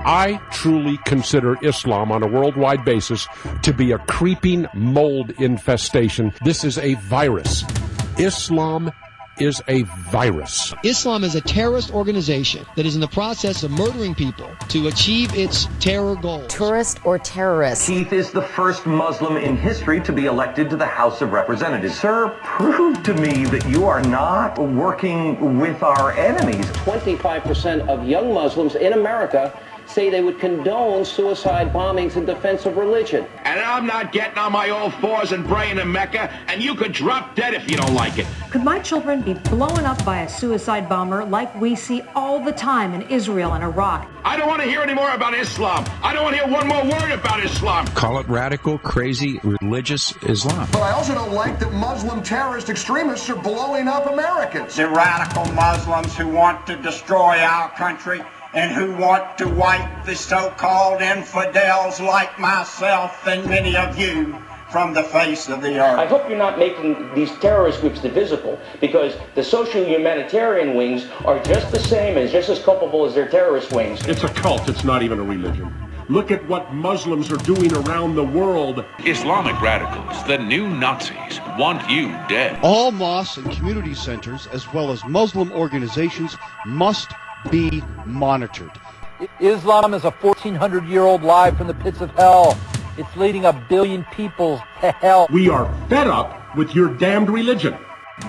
I truly consider Islam on a worldwide basis to be a creeping mold infestation. This is a virus. Islam is a virus. Islam is a terrorist organization that is in the process of murdering people to achieve its terror goals. Tourist or terrorist? Keith is the first Muslim in history to be elected to the House of Representatives. Sir, prove to me that you are not working with our enemies. 25% of young Muslims in America say they would condone suicide bombings in defense of religion. And I'm not getting on my old fours and praying in Mecca, and you could drop dead if you don't like it. Could my children be blown up by a suicide bomber like we see all the time in Israel and Iraq? I don't want to hear any more about Islam. I don't want to hear one more word about Islam. Call it radical, crazy, religious Islam. But I also don't like that Muslim terrorist extremists are blowing up Americans. The radical Muslims who want to destroy our country and who want to wipe the so-called infidels like myself and many of you from the face of the earth. I hope you're not making these terrorist groups divisible, because the social humanitarian wings are just the same and just as culpable as their terrorist wings. It's a cult. It's not even a religion. Look at what Muslims are doing around the world. Islamic radicals, the new Nazis, want you dead. All mosques and community centers, as well as Muslim organizations, must be monitored. Islam is a 1,400-year-old lie from the pits of hell. It's leading 1 billion people to hell. We are fed up with your damned religion.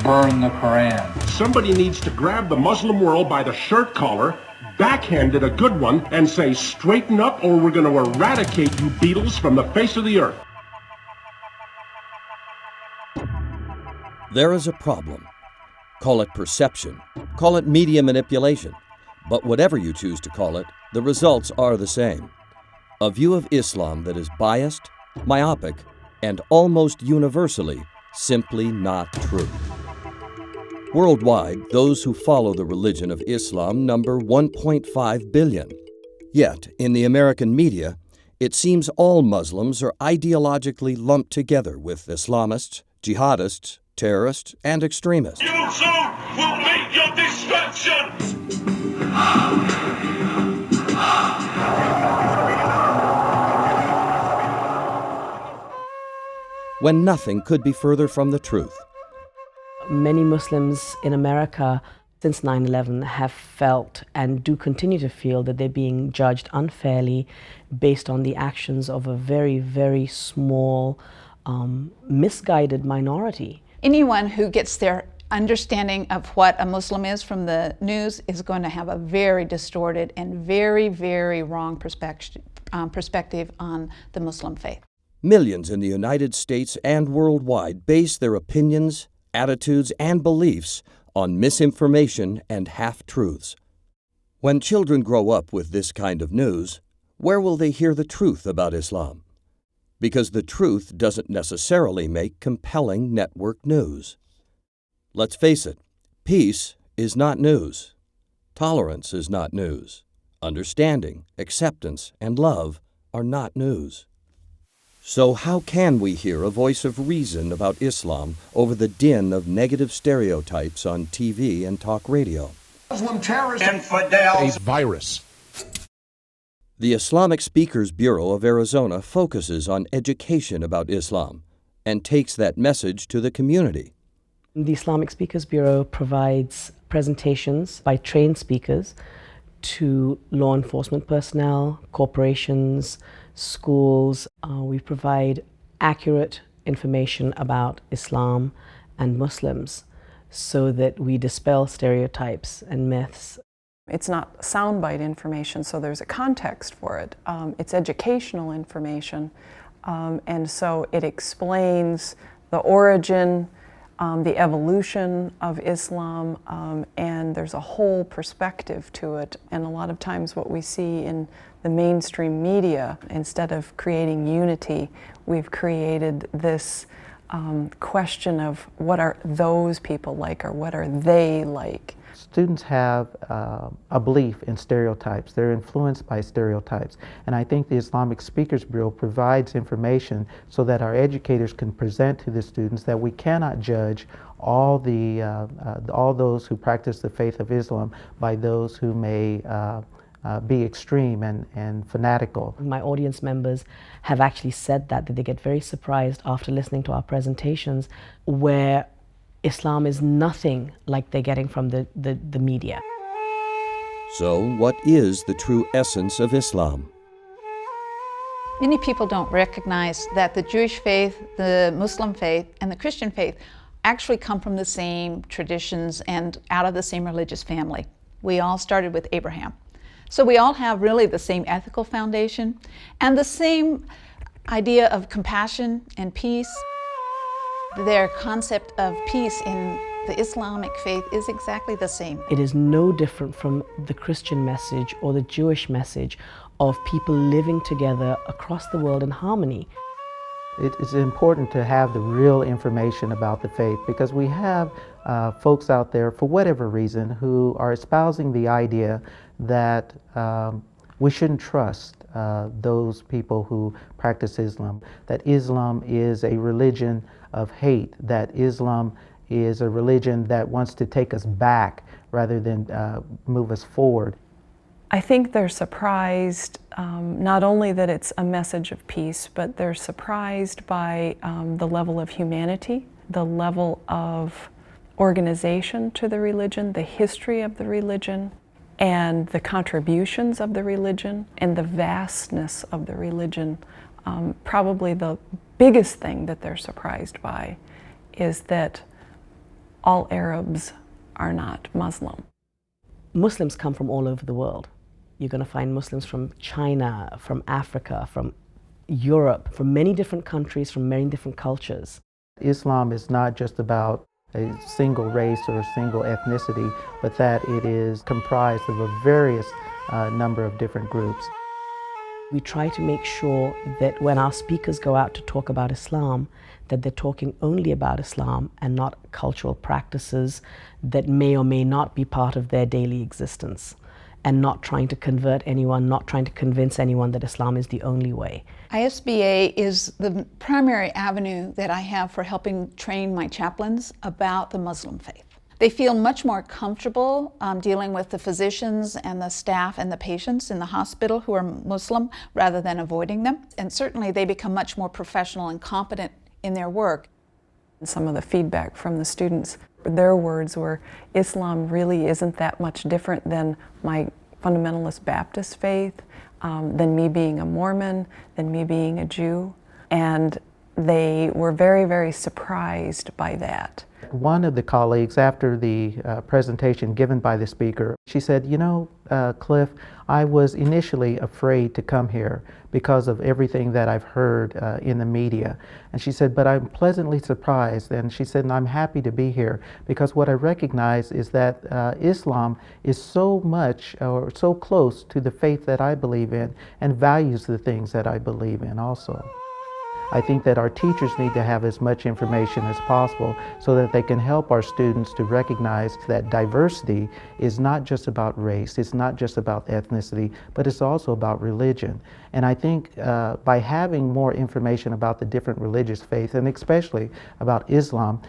Burn the Quran. Somebody needs to grab the Muslim world by the shirt collar, backhand it a good one, and say, straighten up or we're going to eradicate you Beatles from the face of the earth. There is a problem. Call it perception. Call it media manipulation. But whatever you choose to call it, the results are the same. A view of Islam that is biased, myopic, and almost universally simply not true. Worldwide, those who follow the religion of Islam number 1.5 billion. Yet, in the American media, it seems all Muslims are ideologically lumped together with Islamists, jihadists, terrorists, and extremists. You soon will meet your destruction! When nothing could be further from the truth. Many Muslims in America since 9/11 have felt and do continue to feel that they're being judged unfairly based on the actions of a very, very small, misguided minority. Anyone who gets their understanding of what a Muslim is from the news is going to have a very distorted and very, very wrong perspective on the Muslim faith. Millions in the United States and worldwide base their opinions, attitudes, and beliefs on misinformation and half-truths. When children grow up with this kind of news, where will they hear the truth about Islam? Because the truth doesn't necessarily make compelling network news. Let's face it, peace is not news. Tolerance is not news. Understanding, acceptance, and love are not news. So how can we hear a voice of reason about Islam over the din of negative stereotypes on TV and talk radio? Muslim terrorist infidels. A virus. The Islamic Speakers Bureau of Arizona focuses on education about Islam and takes that message to the community. The Islamic Speakers Bureau provides presentations by trained speakers to law enforcement personnel, corporations, schools. We provide accurate information about Islam and Muslims so that we dispel stereotypes and myths. It's not soundbite information, so there's a context for it. It's educational information, and so it explains the origin, the evolution of Islam, and there's a whole perspective to it. And a lot of times what we see in the mainstream media, instead of creating unity, we've created this question of what are those people like, or what are they like? Students have a belief in stereotypes. They're influenced by stereotypes. And I think the Islamic Speakers Bureau provides information so that our educators can present to the students that we cannot judge all those who practice the faith of Islam by those who may be extreme and fanatical. My audience members have actually said that they get very surprised after listening to our presentations where Islam is nothing like they're getting from the media. So, what is the true essence of Islam? Many people don't recognize that the Jewish faith, the Muslim faith, and the Christian faith actually come from the same traditions and out of the same religious family. We all started with Abraham. So we all have really the same ethical foundation and the same idea of compassion and peace. Their concept of peace in the Islamic faith is exactly the same. It is no different from the Christian message or the Jewish message of people living together across the world in harmony. It is important to have the real information about the faith because we have folks out there, for whatever reason, who are espousing the idea that we shouldn't trust those people who practice Islam, that Islam is a religion of hate, that Islam is a religion that wants to take us back rather than move us forward. I think they're surprised not only that it's a message of peace, but they're surprised by the level of humanity, the level of organization to the religion, the history of the religion, and the contributions of the religion, and the vastness of the religion. Probably the biggest thing that they're surprised by is that all Arabs are not Muslim. Muslims come from all over the world. You're going to find Muslims from China, from Africa, from Europe, from many different countries, from many different cultures. Islam is not just about a single race or a single ethnicity, but that it is comprised of a various number of different groups. We try to make sure that when our speakers go out to talk about Islam, that they're talking only about Islam and not cultural practices that may or may not be part of their daily existence, and not trying to convert anyone, not trying to convince anyone that Islam is the only way. ISBA is the primary avenue that I have for helping train my chaplains about the Muslim faith. They feel much more comfortable dealing with the physicians and the staff and the patients in the hospital who are Muslim rather than avoiding them. And certainly they become much more professional and competent in their work. Some of the feedback from the students, their words were, Islam really isn't that much different than my fundamentalist Baptist faith, than me being a Mormon, than me being a Jew. And they were very, very surprised by that. One of the colleagues, after the presentation given by the speaker, she said, you know, Cliff, I was initially afraid to come here because of everything that I've heard in the media. And she said, but I'm pleasantly surprised. And she said, and I'm happy to be here because what I recognize is that Islam is so much or so close to the faith that I believe in and values the things that I believe in also. I think that our teachers need to have as much information as possible so that they can help our students to recognize that diversity is not just about race, it's not just about ethnicity, but it's also about religion. And I think by having more information about the different religious faiths, and especially about Islam,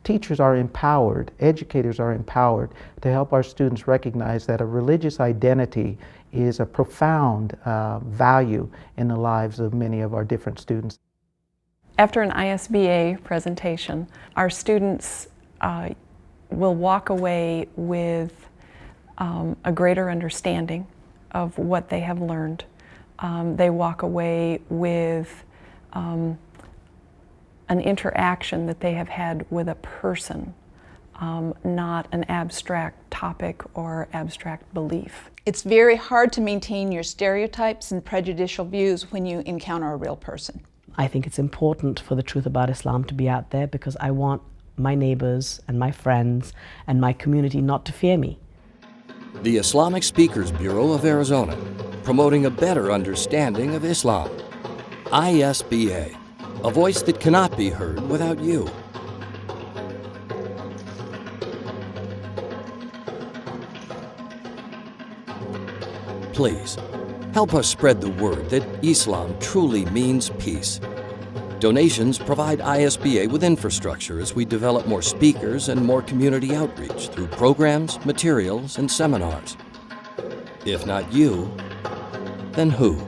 teachers are empowered, educators are empowered to help our students recognize that a religious identity is a profound value in the lives of many of our different students. After an ISBA presentation, our students will walk away with a greater understanding of what they have learned. They walk away with an interaction that they have had with a person, not an abstract topic or abstract belief. It's very hard to maintain your stereotypes and prejudicial views when you encounter a real person. I think it's important for the truth about Islam to be out there because I want my neighbors and my friends and my community not to fear me. The Islamic Speakers Bureau of Arizona, promoting a better understanding of Islam. ISBA, a voice that cannot be heard without you. Please, help us spread the word that Islam truly means peace. Donations provide ISBA with infrastructure as we develop more speakers and more community outreach through programs, materials, and seminars. If not you, then who?